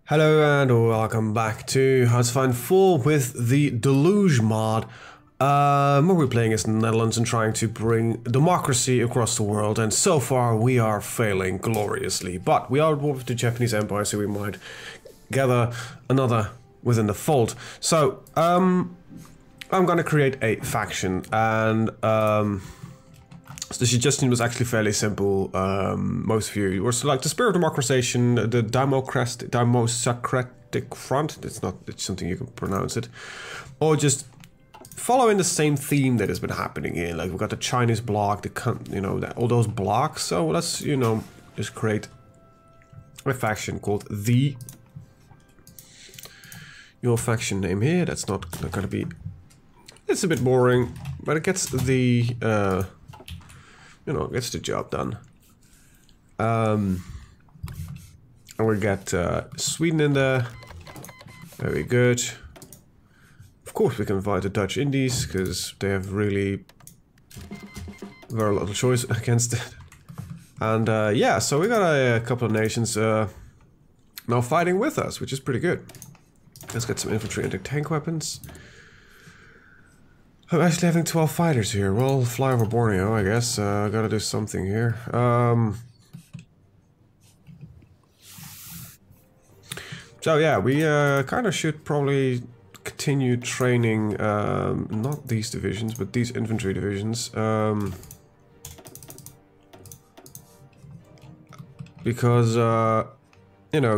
Hello and welcome back to HoI4 with the Deluge mod. Where we're playing as the Netherlands and trying to bring democracy across the world, and so far we are failing gloriously. But we are at war with the Japanese Empire, so we might gather another within the fold. So, I'm gonna create a faction, and so the suggestion was actually fairly simple. Most of you were like the spirit of democratization, the dimosa'squest front. It's something you can pronounce it, or just following the same theme that has been happening here. Like we've got the Chinese bloc, all those blocks. So let's just create a faction called your faction name here. That's not gonna be. It's a bit boring, but it gets the. Gets the job done. And we got Sweden in there. Very good. Of course, we can invite the Dutch Indies because they have really very little choice against it. And yeah, so we got a couple of nations now fighting with us, which is pretty good. Let's get some infantry and tank weapons. I'm actually having 12 fighters here. Well, fly over Borneo, I guess. I gotta do something here. So yeah, we kind of should probably continue training, not these divisions, but these infantry divisions. Because,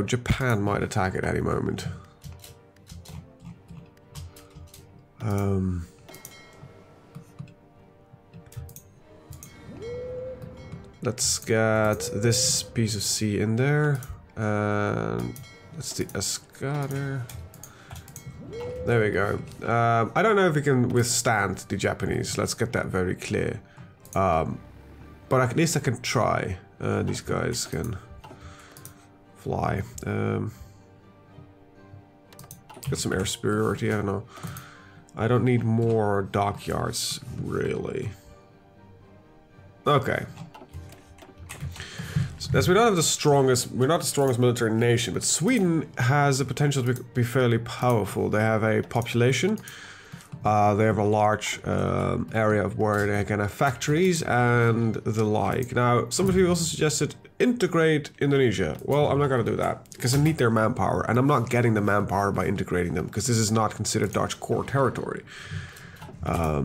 Japan might attack at any moment. Let's get this piece of sea in there, and that's the escadre. There we go. I don't know if we can withstand the Japanese. Let's get that very clear. But at least I can try. These guys can fly. Get some air superiority. I don't know. I don't need more dockyards, really. Okay. As we don't have the strongest, we're not the strongest military nation, but Sweden has the potential to be fairly powerful. They have a population, they have a large area of where they can have factories and the like. Now, some of you also suggested integrate Indonesia. Well, I'm not going to do that because I need their manpower, and I'm not getting the manpower by integrating them because this is not considered Dutch core territory. Wow,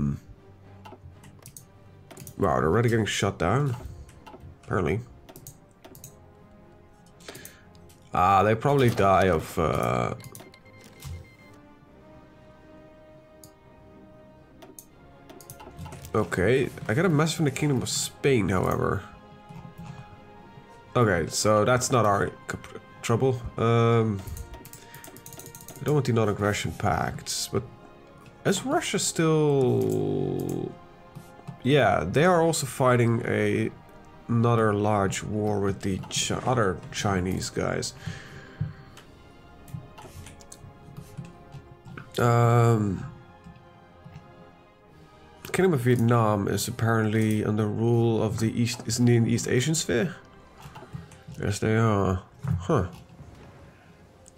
they're already getting shut down, apparently. They probably die of, Okay, I got a message from the Kingdom of Spain, however. Okay, so that's not our trouble. I don't want the non-aggression pacts, but is Russia still... Yeah, they are also fighting another large war with the other Chinese guys. Kingdom of Vietnam is apparently under rule of the East. Isn't it in the East Asian sphere? Yes, they are. Huh.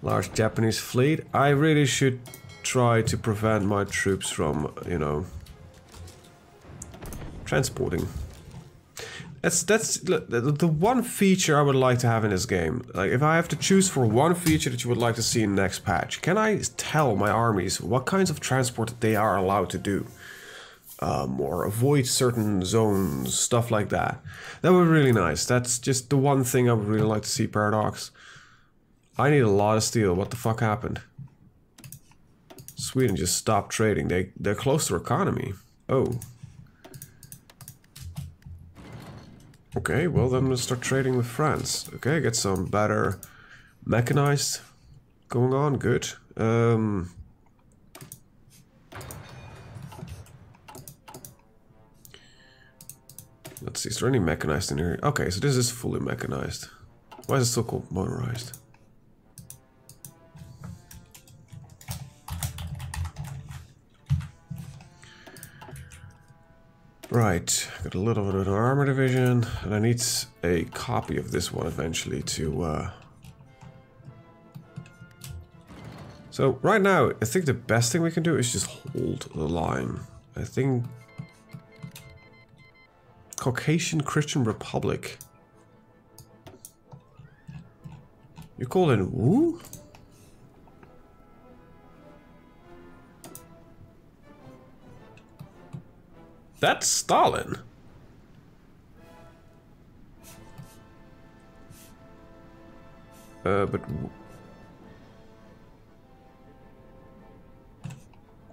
Large Japanese fleet. I really should try to prevent my troops from, transporting. That's the one feature I would like to have in this game. Like, if I have to choose for one feature that you would like to see in the next patch, can I tell my armies what kinds of transport they are allowed to do? Or avoid certain zones, stuff like that. That would be really nice. That's just the one thing I would really like to see, Paradox. I need a lot of steel. What the fuck happened? Sweden just stopped trading. They're close to economy. Oh. Okay, well then we'll start trading with France. Okay, get some better mechanized going on. Good. Let's see, is there any mechanized in here? Okay, so this is fully mechanized. Why is it still called motorized? Right, got a little bit of an armor division, and I need a copy of this one eventually to So right now, I think the best thing we can do is just hold the line. I think Caucasian Christian Republic. You call it who? That's Stalin. But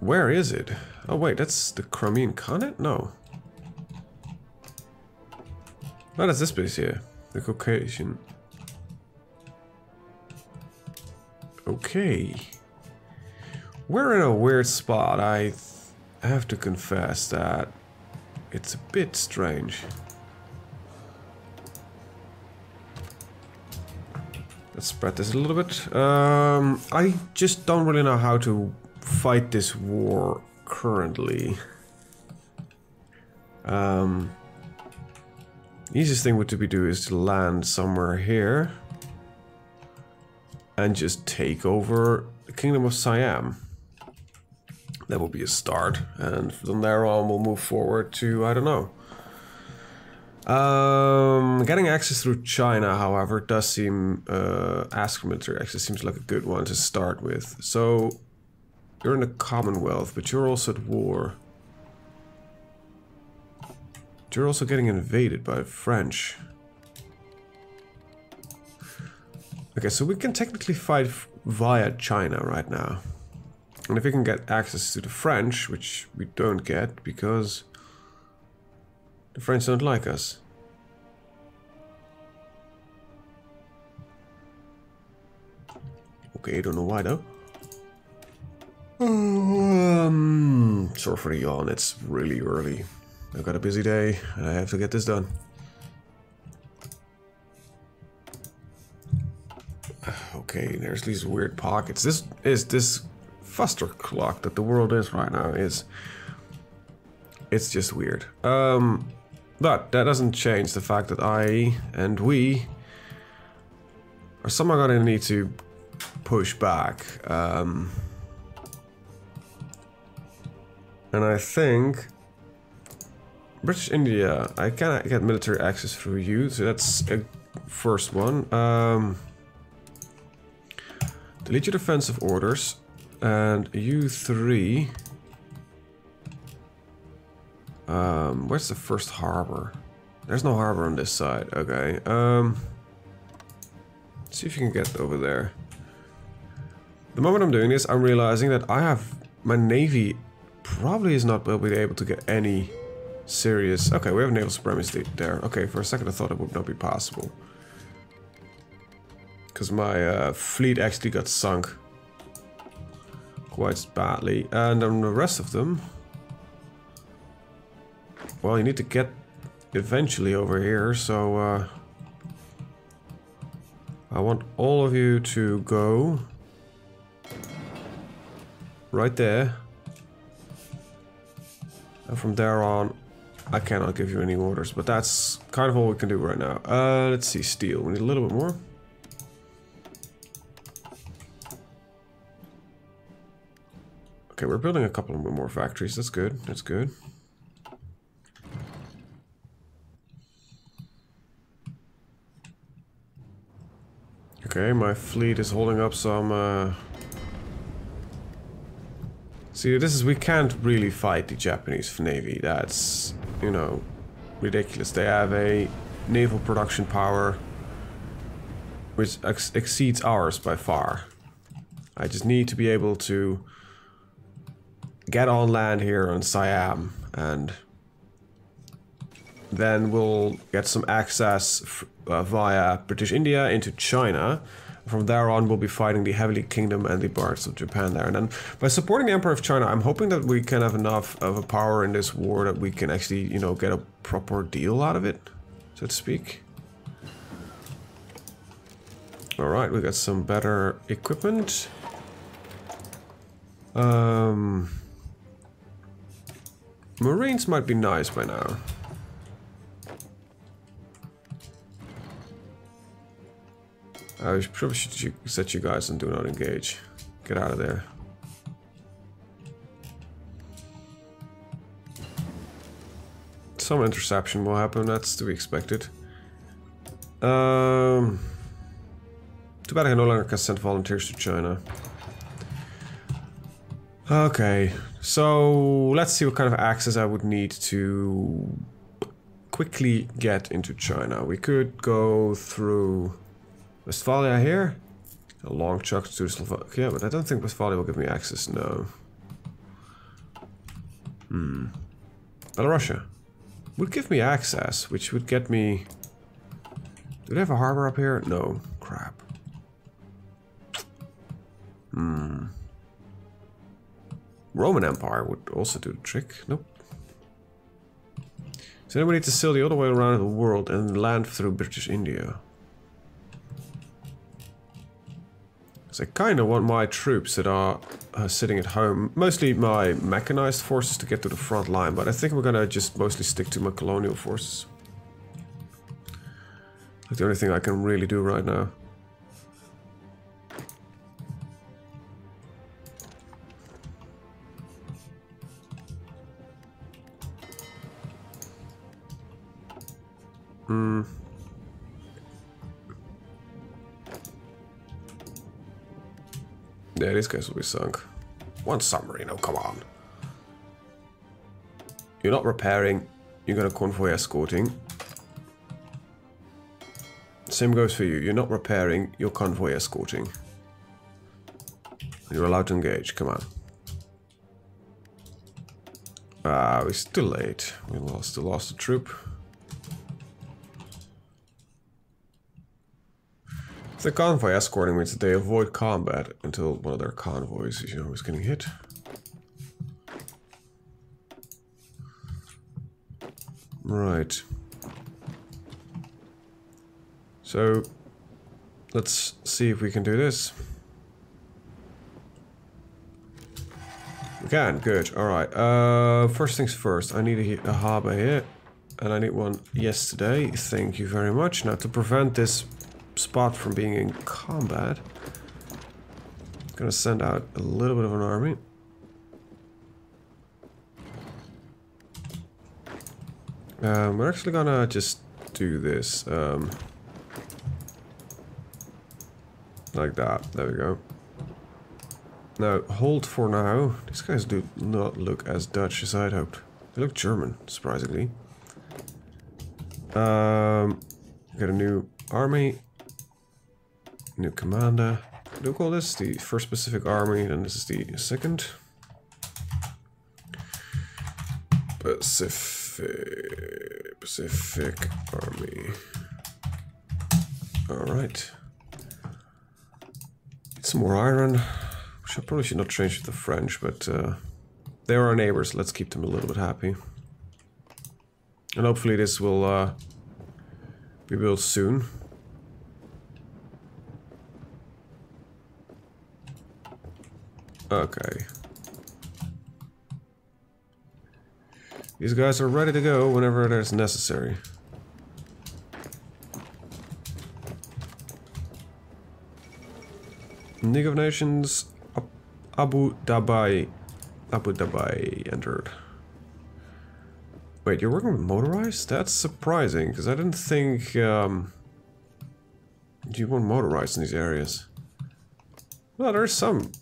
where is it? Oh wait, that's the Crimean Khanate? No. What is this place here? The Caucasian. Okay. We're in a weird spot. I have to confess that it's a bit strange. Let's spread this a little bit. I just don't really know how to fight this war currently. Easiest thing to do is to land somewhere here and just take over the Kingdom of Siam. That will be a start, and from there on we'll move forward to, I don't know. Getting access through China, however, does seem, ask for military access seems like a good one to start with. So, you're in the Commonwealth, but you're also at war. You're also getting invaded by the French. Okay, so we can technically fight via China right now. And if we can get access to the French, which we don't get because the French don't like us. Okay, don't know why though. Sorry for the yawn, it's really early. I've got a busy day and I have to get this done. Okay, there's these weird pockets. This fuster clock that the world is right now is... It's just weird. But that doesn't change the fact that I and we are somehow gonna need to push back. And I think British India, I cannot get military access through you, so that's a first one. Delete your defensive orders, and you three. Where's the first harbor? There's no harbor on this side. Okay. See if you can get over there. The moment I'm doing this, I'm realizing that I have my navy probably is not will be able to get any serious. Okay, we have naval supremacy there. Okay, for a second I thought it would not be possible because my fleet actually got sunk quite badly, and then the rest of them. Well, you need to get eventually over here, so I want all of you to go right there. And from there on, I cannot give you any orders, but that's kind of all we can do right now. Let's see, steel. We need a little bit more. Okay, we're building a couple more factories. That's good. That's good. Okay, my fleet is holding up some... See, this is... We can't really fight the Japanese Navy. That's, you know, ridiculous. They have a naval production power which exceeds ours by far. I just need to be able to get on land here on Siam, and then we'll get some access via British India into China. From there on, we'll be fighting the Heavenly Kingdom and the parts of Japan there. And then by supporting the Emperor of China, I'm hoping that we can have enough of a power in this war that we can actually, you know, get a proper deal out of it, so to speak. Alright, we got some better equipment. Marines might be nice by now. I probably should set you guys on do not engage. Get out of there. Some interception will happen, that's to be expected. Too bad I no longer can send volunteers to China. Okay, so let's see what kind of access I would need to quickly get into China. We could go through Westphalia here. A long chunk to Slovakia, but I don't think Westphalia will give me access, no. Belarusia would give me access, which would get me... Do they have a harbor up here? No. Crap. Roman Empire would also do the trick. Nope. So then we need to sail the other way around the world and land through British India. So I kind of want my troops that are sitting at home, mostly my mechanized forces, to get to the front line, but I think we're gonna just mostly stick to my colonial forces. That's the only thing I can really do right now. Yeah, these guys will be sunk. One submarine, oh come on. You're not repairing, you're gonna convoy escorting. Same goes for you, you're not repairing, you're convoy escorting. You're allowed to engage, come on. Ah, we're still late. We lost a troop. The convoy escorting means that they avoid combat until one of their convoys is, is getting hit. Right. So, let's see if we can do this. We can, good, alright. First things first, I need a harbor here. And I need one yesterday, thank you very much. Now, to prevent this spot from being in combat, I'm gonna send out a little bit of an army. We're actually gonna just do this like that. There we go. Now hold for now. These guys do not look as Dutch as I'd hoped. They look German, surprisingly. Get a new army. New commander. Do we call this the first Pacific Army, and this is the second Pacific Army. Alright. Some more iron. Which I probably should not change with the French, but they are our neighbors. Let's keep them a little bit happy. And hopefully this will be built soon. Okay. These guys are ready to go whenever it is necessary. League of Nations, Abu Dhabi entered. Wait, you're working with motorized? That's surprising, because I didn't think you want motorized in these areas. Well, there's some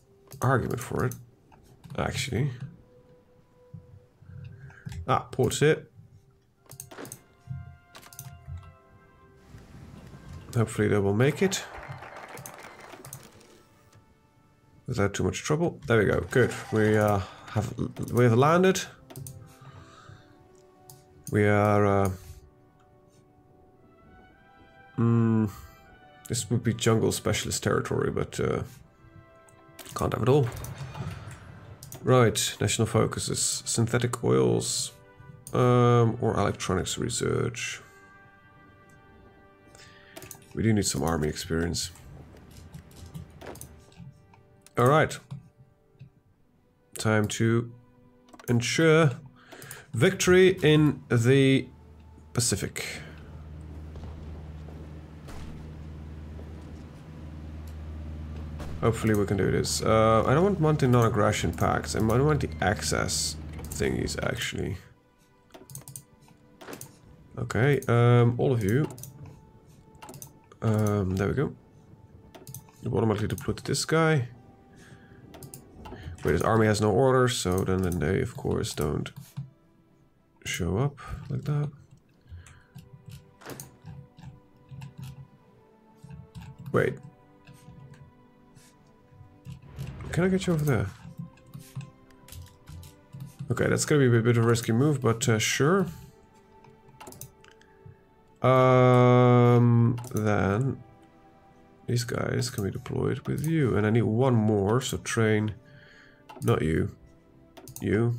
argument for it, actually. Ah, port's it. Hopefully they will make it without too much trouble. There we go. Good. We have landed. We are. This would be jungle specialist territory, but can't have it all. Right. National focuses: synthetic oils, or electronics research. We do need some army experience. Alright. Time to ensure victory in the Pacific. Hopefully we can do this. I don't want the non-aggression pacts. I want the access thingies, actually. Okay, all of you. There we go. Automatically deployed to this guy. Wait, his army has no orders, so then they, of course, don't show up like that. Wait. Can I get you over there? Okay, that's gonna be a bit of a risky move, but sure. Then these guys can be deployed with you, and I need one more, so train, not you, you.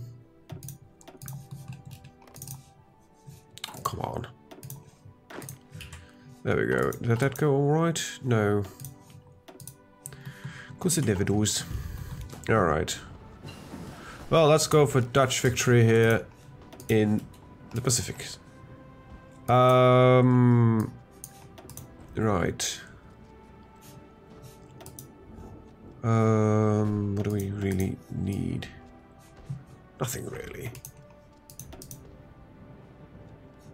Come on. There we go. Did that go all right? No. Of course it never does. All right. Well, let's go for Dutch victory here in the Pacific. Right. What do we really need? Nothing really.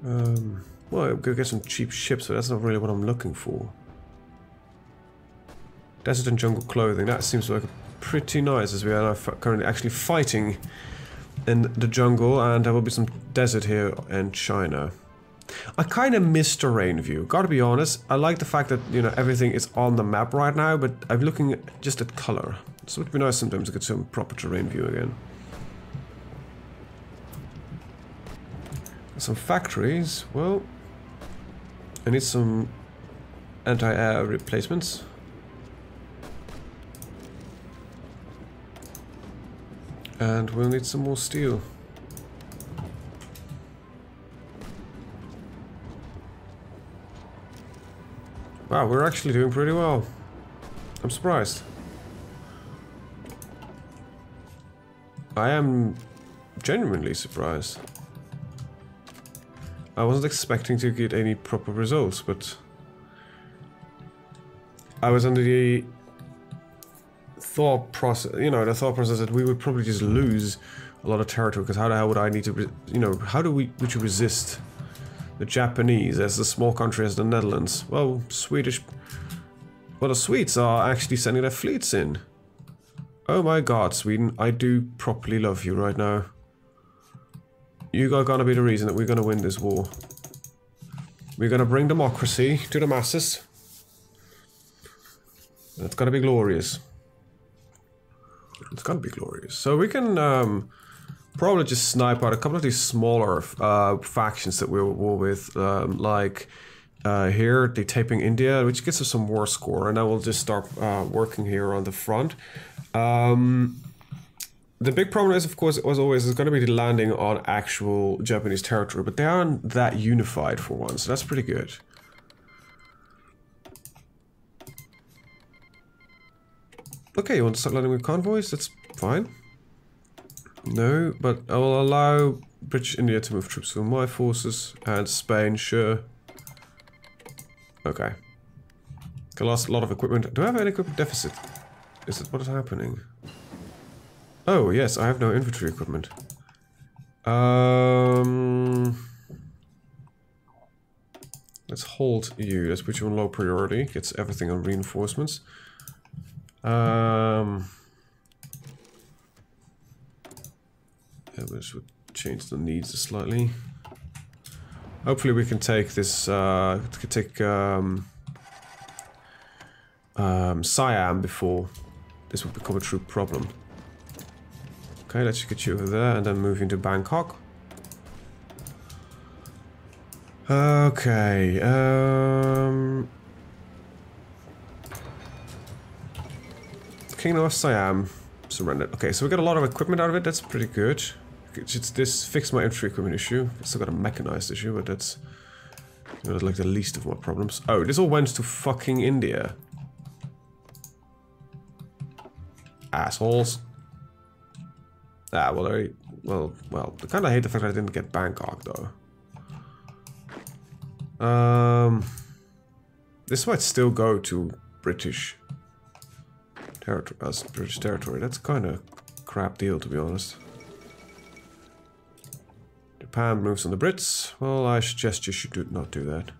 Well, I'm gonna get some cheap ships, but that's not really what I'm looking for. Desert and jungle clothing, that seems like pretty nice, as we are now currently actually fighting in the jungle, and there will be some desert here in China. I kind of miss terrain view, gotta be honest. I like the fact that, you know, everything is on the map right now, but I'm looking just at color. So it would be nice sometimes to get some proper terrain view again. Some factories, well, I need some anti-air replacements. And we'll need some more steel. Wow, we're actually doing pretty well. I'm surprised. I am genuinely surprised. I wasn't expecting to get any proper results, but I was under the thought process, you know, that we would probably just lose a lot of territory, because how the hell would I need to, you know, how would you resist the Japanese as a small country as the Netherlands? Well, the Swedes are actually sending their fleets in. Oh my god, Sweden, I do properly love you right now. You are gonna be the reason that we're gonna win this war. We're gonna bring democracy to the masses. It's gonna be glorious. It's gonna be glorious. So we can probably just snipe out a couple of these smaller factions that we're at war with, like here, the Taiping India, which gets us some war score, and I will just start working here on the front. The big problem is, of course, as always, is going to be the landing on actual Japanese territory, but they aren't that unified for once, so that's pretty good. Okay, you want to start landing with convoys? That's fine. No, but I will allow British India to move troops from my forces, and Spain, sure. Okay. I lost a lot of equipment. Do I have an equipment deficit? Is that what is happening? Oh, yes, I have no infantry equipment. Let's hold you. Let's put you on low priority. Gets everything on reinforcements. Yeah, we should change the needs slightly. Hopefully we can take this, Siam before this will become a true problem. Okay, let's get you over there and then move into Bangkok. Okay, Kingdom of Siam surrendered. Okay, so we got a lot of equipment out of it, that's pretty good. This fixed my infantry equipment issue. I still got a mechanized issue, but that's, you know, like the least of my problems. Oh, this all went to fucking India. Assholes. Ah, well, I kind of hate the fact that I didn't get Bangkok, though. This might still go to British British territory. That's kind of crap deal, to be honest. Japan moves on the Brits. Well, I suggest you should not do that.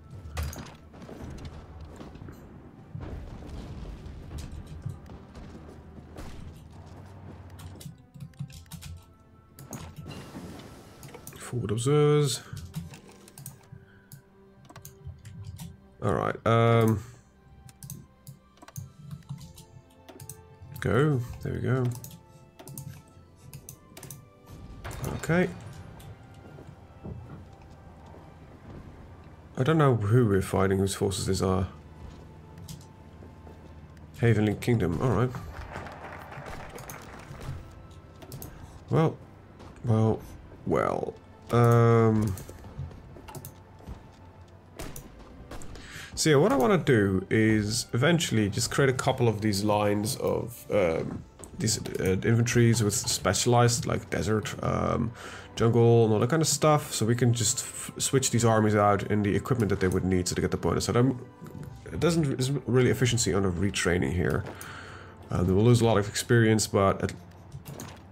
Forward observers. Alright, go. There we go. Okay. I don't know who we're fighting, whose forces these are. Havenly Kingdom, alright. Well. So yeah, what I want to do is eventually just create a couple of these lines of these inventories with specialized, like desert, jungle, and all that kind of stuff, so we can just switch these armies out in the equipment that they would need to get the bonus. So it isn't really efficiency on the retraining here. They will lose a lot of experience, but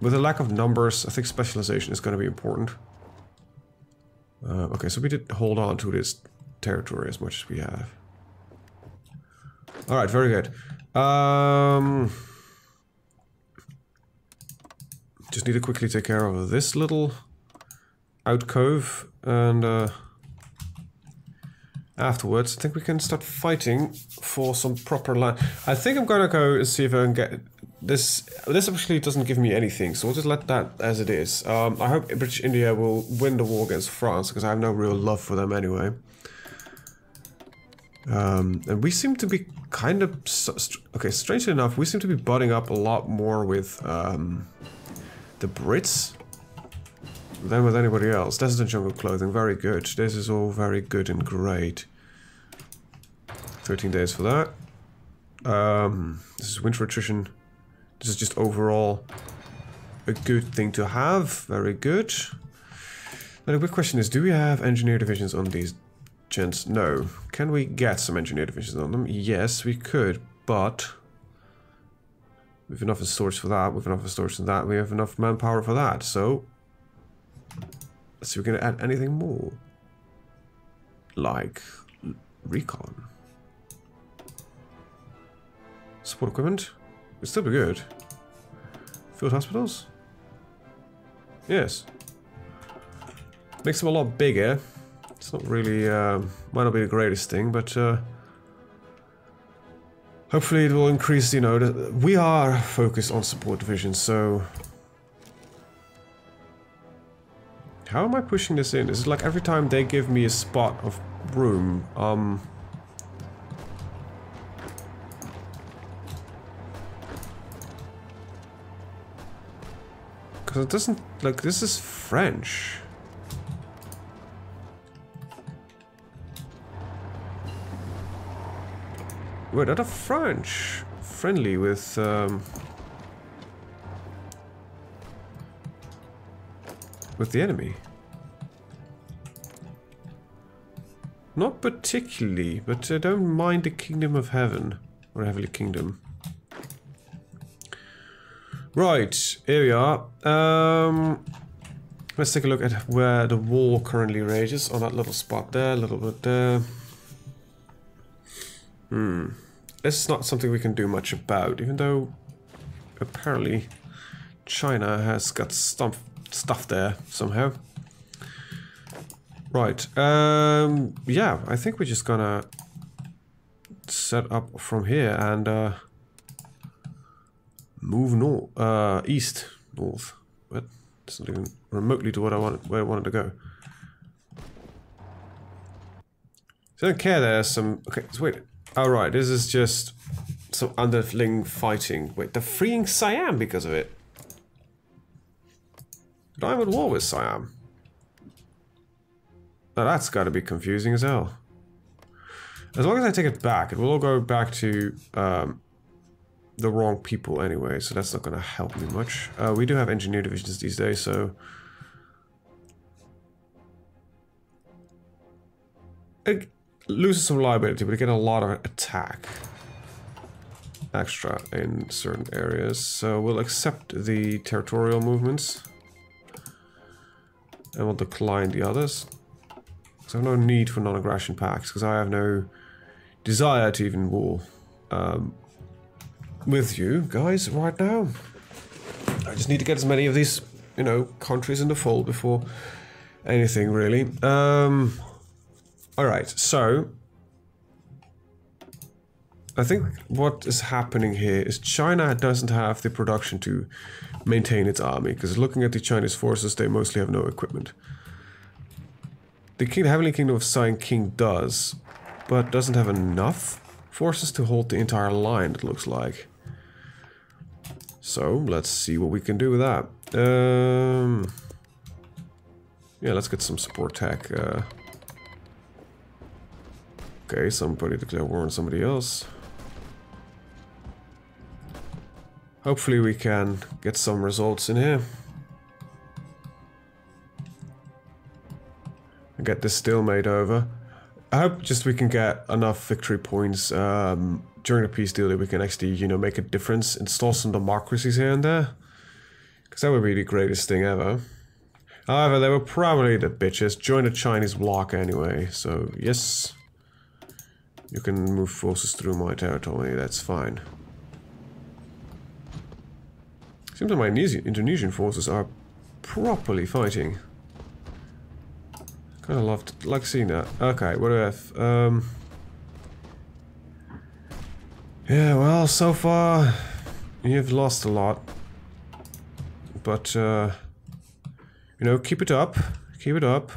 with a lack of numbers, I think specialization is going to be important. Okay, so we did hold on to this territory as much as we have. Alright, very good. Just need to quickly take care of this little alcove, and afterwards I think we can start fighting for some proper land. I think I'm gonna go and see if I can get this. This actually doesn't give me anything, so we'll just let that as it is. I hope British India will win the war against France, because I have no real love for them anyway. And we seem to be kind of... okay, strangely enough, we seem to be butting up a lot more with the Brits than with anybody else. Desert and jungle clothing, very good. This is all very good and great. 13 days for that. This is winter attrition. This is just overall a good thing to have. Very good. Now the big question is, do we have engineer divisions on these gents? No. Can we get some engineer divisions on them? Yes, we could, but we have enough storage for that, we have enough storage for that, we have enough manpower for that, so let's see if we can add anything more. Like recon. Support equipment? It'd still be good. Field hospitals? Yes. Makes them a lot bigger. It's not really, might not be the greatest thing, but hopefully it will increase, you know, we are focused on support divisions, so... How am I pushing this in? Is it like every time they give me a spot of room, because it doesn't, like, this is French. Wait, are French friendly with the enemy? Not particularly, but I don't mind the Kingdom of Heaven, or Heavenly Kingdom. Right, here we are. Let's take a look at where the war currently rages, on that little spot there, a little bit there. This is not something we can do much about, even though apparently China has got stuff there somehow. Right, yeah, I think we're just gonna set up from here and move north, but it's not even remotely to what I wanted, where I wanted to go. So I don't care. There's some. Okay, so wait. Oh right, this is just some underling fighting. Wait, they're freeing Siam because of it. But I'm at war with Siam. Now that's got to be confusing as hell. As long as I take it back, it will all go back to the wrong people anyway, so that's not going to help me much. We do have engineer divisions these days, so... It loses some liability, but I get a lot of attack. extra in certain areas. So we'll accept the territorial movements. And we'll decline the others. So I have no need for non-aggression pacts, because I have no desire to even war with you guys right now. I just need to get as many of these, you know, countries in the fold before anything, really. Alright, so I think what is happening here is China doesn't have the production to maintain its army, because looking at the Chinese forces, they mostly have no equipment. The Heavenly Kingdom of Cyan King does, but doesn't have enough forces to hold the entire line, it looks like. So, let's see what we can do with that. Yeah, let's get some support tech. Okay, somebody declare war on somebody else. Hopefully we can get some results in here. And get this stalemate over. I hope just we can get enough victory points during the peace deal that we can actually, you know, make a difference, install some democracies here and there. Because that would be the greatest thing ever. However, they were probably the bitches. Join the Chinese bloc anyway, so yes. You can move forces through my territory, that's fine. Seems like my Indonesian forces are properly fighting. Kind of like seeing that. Okay, what do I have? Yeah, well, so far you've lost a lot, but you know, keep it up, keep it up.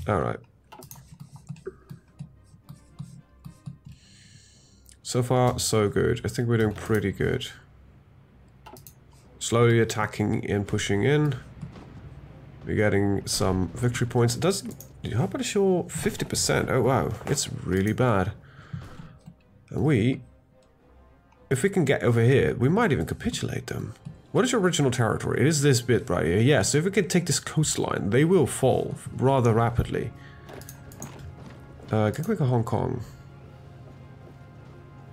All right. So far, so good. I think we're doing pretty good. Slowly attacking and pushing in. We're getting some victory points. It doesn't. How about a show 50%? Oh wow, it's really bad. And if we can get over here, we might even capitulate them. What is your original territory? It is this bit right here. Yeah, so if we can take this coastline, they will fall rather rapidly. Can we go Hong Kong?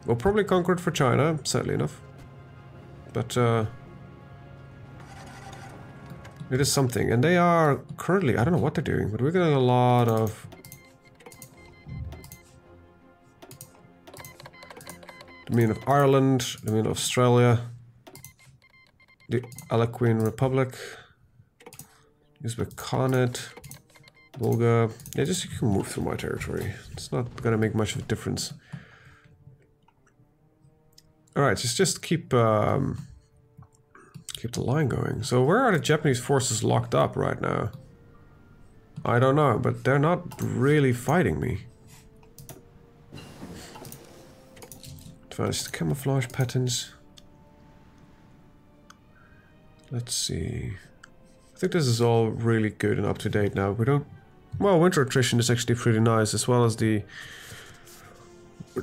We'll probably conquer it for China, sadly enough. But it is something. And they are currently, I don't know what they're doing, but we're getting a lot of Dominion of Ireland, Dominion of Australia, the Alaquin Republic, Uzbek Khanate, Volga. Yeah, just you can move through my territory. It's not gonna make much of a difference. Alright, just keep the line going. So where are the Japanese forces locked up right now? I don't know, but they're not really fighting me. Advanced camouflage patterns. Let's see. I think this is all really good and up to date now. We don't... Well, winter attrition is actually pretty nice, as well as the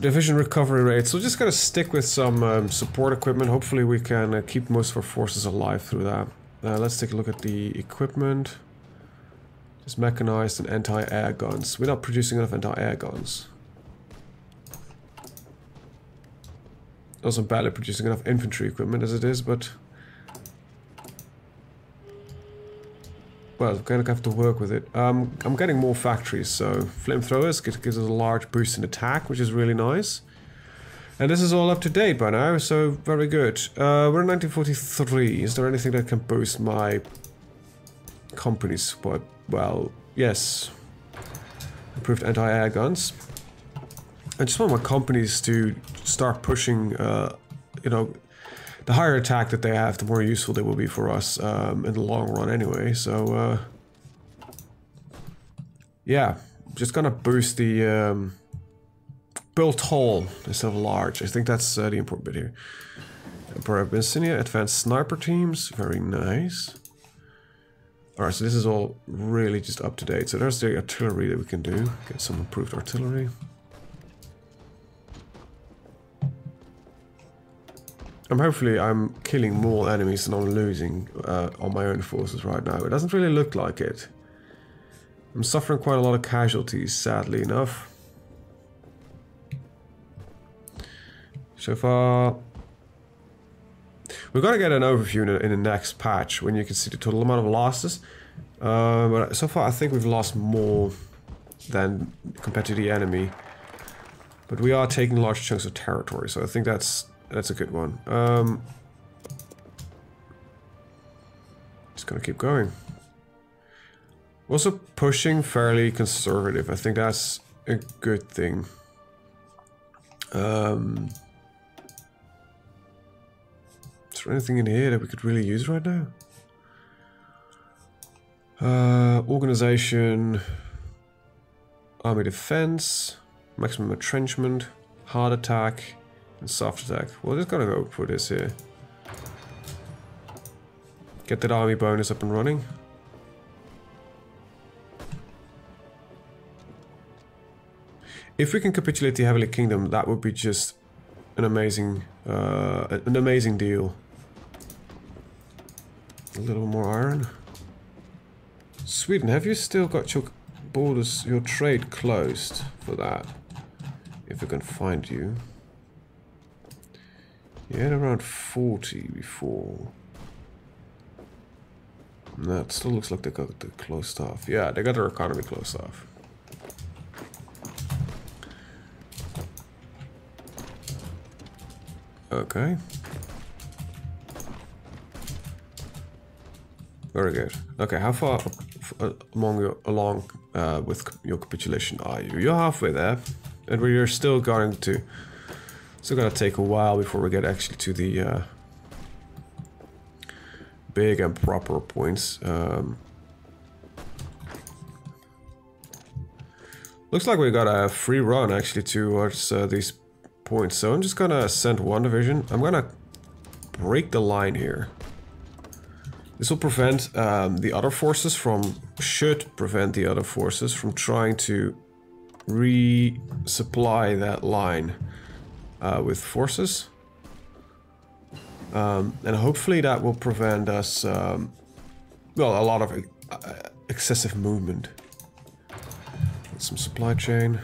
division recovery rate. So just gotta stick with some support equipment. Hopefully we can keep most of our forces alive through that. Let's take a look at the equipment. Just mechanized and anti-air guns. We're not producing enough anti-air guns. Also barely producing enough infantry equipment as it is, but... Well, I'm gonna have to work with it. I'm getting more factories, so flamethrowers gives us a large boost in attack, which is really nice. And this is all up to date by now, so very good. We're in 1943. Is there anything that can boost my company's what? Well, yes. Improved anti-air guns. I just want my companies to start pushing, you know, the higher attack that they have, the more useful they will be for us in the long run anyway, so... yeah, just gonna boost the... build tall instead of large. I think that's the important bit here. Emperor of Abyssinia, advanced sniper teams, very nice. Alright, so this is all really just up to date. So there's the artillery that we can do. Get some improved artillery. Hopefully I'm killing more enemies than I'm losing on my own forces right now. It doesn't really look like it. I'm suffering quite a lot of casualties, sadly enough. So far... We're gonna get an overview in the next patch when you can see the total amount of losses. But so far I think we've lost more than compared to the enemy. But we are taking large chunks of territory, so I think that's a good one. Just gonna keep going. Also pushing fairly conservative. I think that's a good thing. Is there anything in here that we could really use right now? Organization, army defense, maximum entrenchment, hard attack, and soft attack. Well, just gotta go for this here. Get that army bonus up and running. If we can capitulate the Heavenly Kingdom, that would be just an amazing deal. A little more iron. Sweden, have you still got your borders, your trade closed for that? If I can find you. You had around 40 before. No, it still looks like they got the closed off. Yeah, they got their economy closed off. Okay. Very good. Okay, how far along with your capitulation are you? You're halfway there, and we're still going to. Still gonna take a while before we get actually to the big and proper points. Looks like we got a free run actually towards these points. So I'm just gonna send one division. I'm gonna break the line here. This will prevent the other forces from, should prevent the other forces from trying to resupply that line with forces. And hopefully that will prevent us, well, a lot of excessive movement. Some supply chain.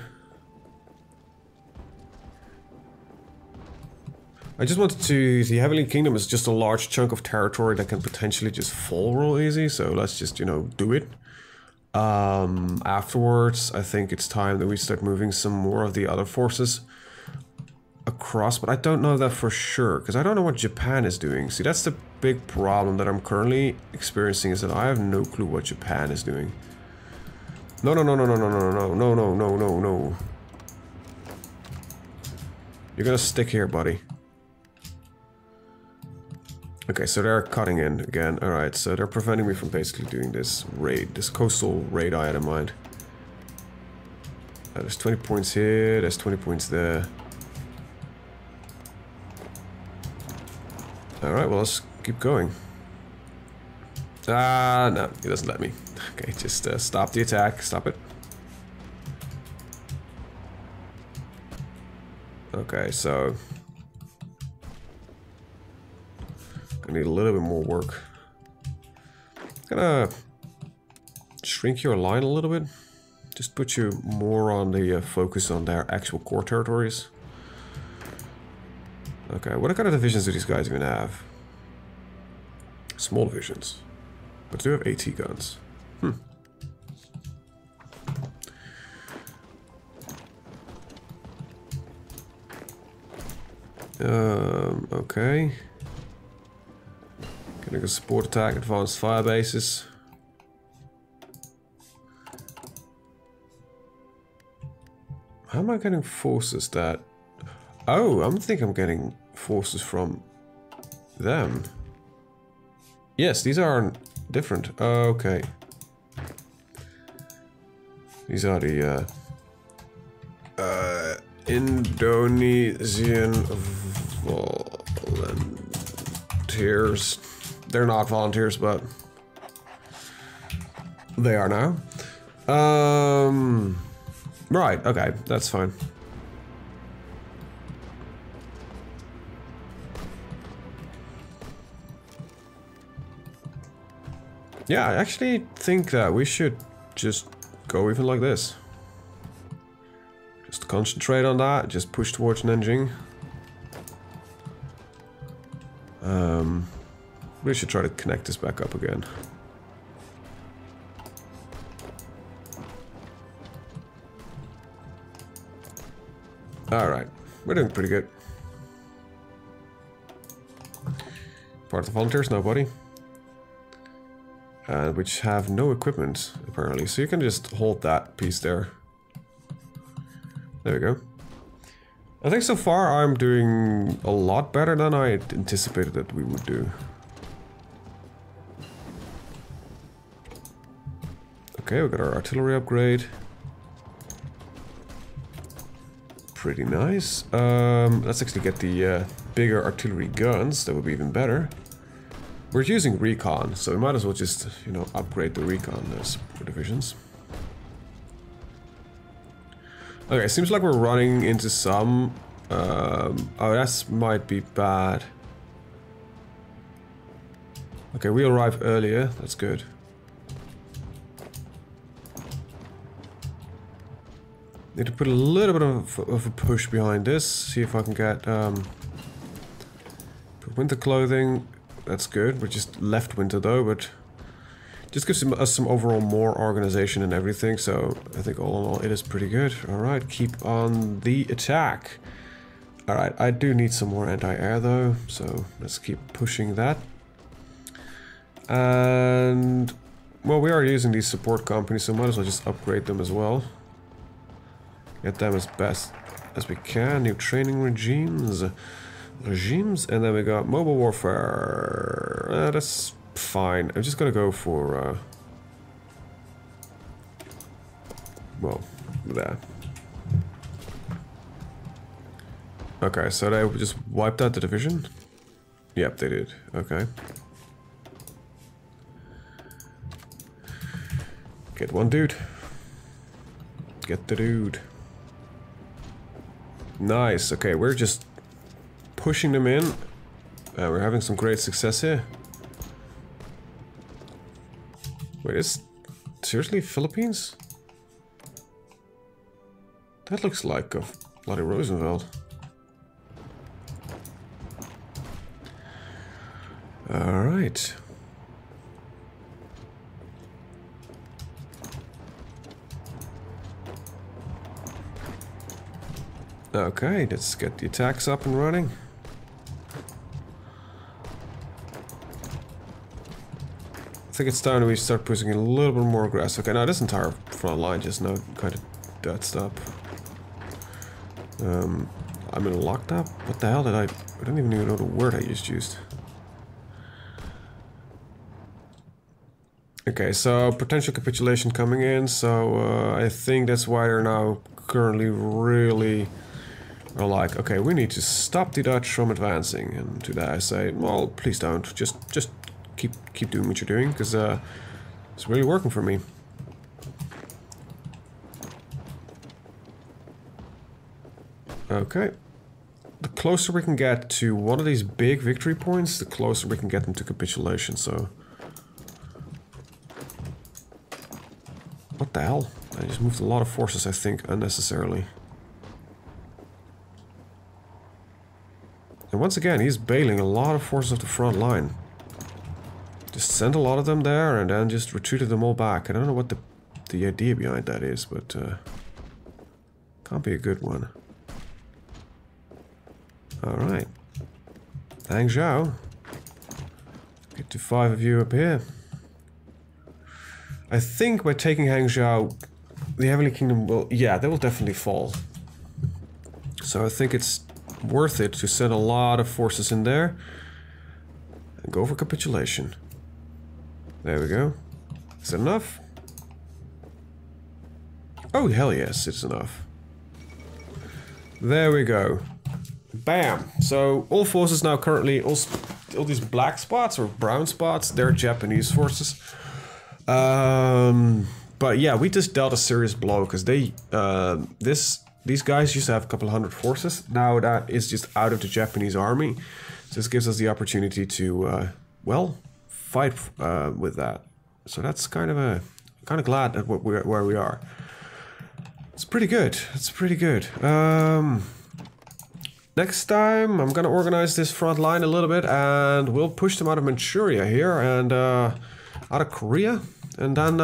I just wanted to... The Heavenly Kingdom is just a large chunk of territory that can potentially just fall real easy, so let's just, you know, do it. Afterwards, I think it's time that we start moving some more of the other forces across, but I don't know that for sure, because I don't know what Japan is doing. See, that's the big problem that I'm currently experiencing, is that I have no clue what Japan is doing. No, no, no, no, no, no, no, no, no, no, no, no, no. You're gonna stick here, buddy. Okay, so they're cutting in again. Alright, so they're preventing me from basically doing this raid, this coastal raid I had in mind. There's 20 points here, there's 20 points there. Alright, well, let's keep going. No, he doesn't let me. Okay, just stop the attack, stop it. Okay, so... I need a little bit more work. Gonna shrink your line a little bit. Just put you more on the focus on their actual core territories. Okay, what kind of divisions do these guys even have? Small divisions. But they do have AT guns. Okay. Getting a support attack, advanced fire bases. How am I getting forces that... Oh, I think I'm getting forces from them. Yes, these are different. Okay. These are the Indonesian volunteers. They're not volunteers, but they are now. Right, okay, that's fine. Yeah, I actually think that we should just go even like this. Just concentrate on that, just push towards Nanjing. We should try to connect this back up again. Alright, we're doing pretty good. Part of the volunteers, nobody. Which have no equipment, apparently. So you can just hold that piece there. There we go. I think so far I'm doing a lot better than I anticipated that we would do. Okay, we got our artillery upgrade. Pretty nice. Let's actually get the bigger artillery guns. That would be even better. We're using recon, so we might as well just, you know, upgrade the recon for divisions. Okay, seems like we're running into some... oh, that might be bad. Okay, we arrived earlier. That's good. Need to put a little bit of a push behind this. See if I can get winter clothing. That's good. We're just left winter though, but just gives us some overall more organization and everything. So I think all in all, it is pretty good. All right, keep on the attack. All right, I do need some more anti-air though, so let's keep pushing that. And well, we are using these support companies, so might as well just upgrade them as well. Get them as best as we can. New training regimes, and then we got mobile warfare. That's fine. I'm just gonna go for well, there. Okay, so they just wiped out the division. Yep, they did. Okay. Get one dude. Get the dude. Nice. Okay, we're just pushing them in. We're having some great success here. Wait, is seriously Philippines? That looks like a bloody Roosevelt. All right. Okay, let's get the attacks up and running. I think it's time that we start pushing a little bit more aggressive. Okay, now this entire front line just now kind of dutsed up. I'm in locked up? What the hell did I don't even know the word I just used. Okay, so potential capitulation coming in, so I think that's why they're now currently really are like, okay, we need to stop the Dutch from advancing. And to that I say, well, please don't. Just keep doing what you're doing, because it's really working for me. Okay. The closer we can get to one of these big victory points, the closer we can get them to capitulation, so... What the hell? I just moved a lot of forces, I think, unnecessarily. And once again, he's bailing a lot of forces off the front line. Just sent a lot of them there and then just retreated them all back. I don't know what the idea behind that is, but can't be a good one. Alright. Hangzhou. Get to 5 of you up here. I think by taking Hangzhou, the Heavenly Kingdom will... Yeah, they will definitely fall. So I think it's worth it to send a lot of forces in there and go for capitulation. There we go. Is that enough? Oh, hell yes, it's enough. There we go. Bam! So all forces now currently, all these black spots or brown spots, they're Japanese forces. But yeah, we just dealt a serious blow because they, these guys used to have a couple hundred forces. Now that is just out of the Japanese army. So this gives us the opportunity to, well, fight with that. So that's kind of a kind of glad at where we are. It's pretty good. It's pretty good. Next time, I'm gonna organize this front line a little bit, and we'll push them out of Manchuria here, and out of Korea, and then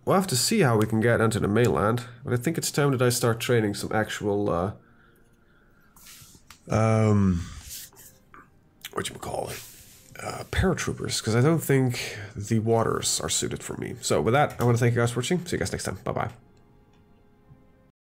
we'll have to see how we can get into the mainland. But I think it's time that I start training some actual, whatchamacallit, paratroopers, because I don't think the waters are suited for me. So with that, I want to thank you guys for watching. See you guys next time. Bye-bye.